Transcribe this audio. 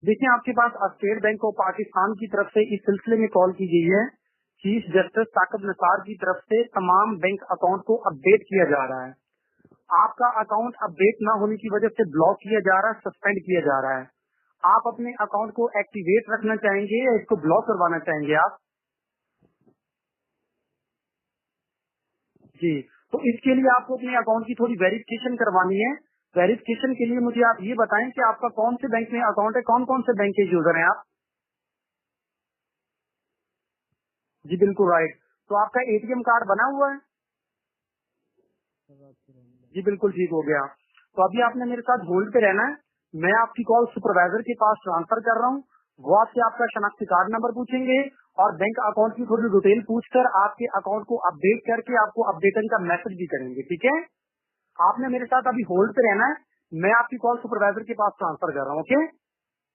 देखिए, आपके पास state bank of Pakistan की तरफ से इस सिलसिले में कॉल की गई है। चीफ जस्टिस साकिब निसार की तरफ से तमाम बैंक अकाउंट को अपडेट किया जा रहा है। आपका अकाउंट अपडेट ना होने की वजह से ब्लॉक किया जा रहा है, सस्पेंड किया जा रहा है। आप अपने अकाउंट को एक्टिवेट रखना चाहेंगे या इसको ब्लॉक करवाना चाहेंगे आप? जी, तो इसके लिए आपको अपने अकाउंट की थोड़ी वेरिफिकेशन करवानी है। वेरिफिकेशन के लिए मुझे आप ये बताएं कि आपका कौन से बैंक में अकाउंट है, कौन कौन से बैंक के यूजर हैं आप? जी बिल्कुल राइट। तो आपका एटीएम कार्ड बना हुआ है? जी बिल्कुल ठीक हो गया। तो अभी आपने मेरे साथ होल्ड पे रहना है। मैं आपकी कॉल सुपरवाइजर के पास ट्रांसफर कर रहा हूँ। वो आपसे आपका शनाख्ती कार्ड नंबर पूछेंगे और बैंक अकाउंट की थोड़ी डिटेल पूछकर आपके अकाउंट को अपडेट करके आपको अपडेशन का मैसेज भी करेंगे। ठीक है, आपने मेरे साथ अभी होल्ड पे रहना है। मैं आपकी कॉल सुपरवाइजर के पास ट्रांसफर कर रहा हूँ। ओके।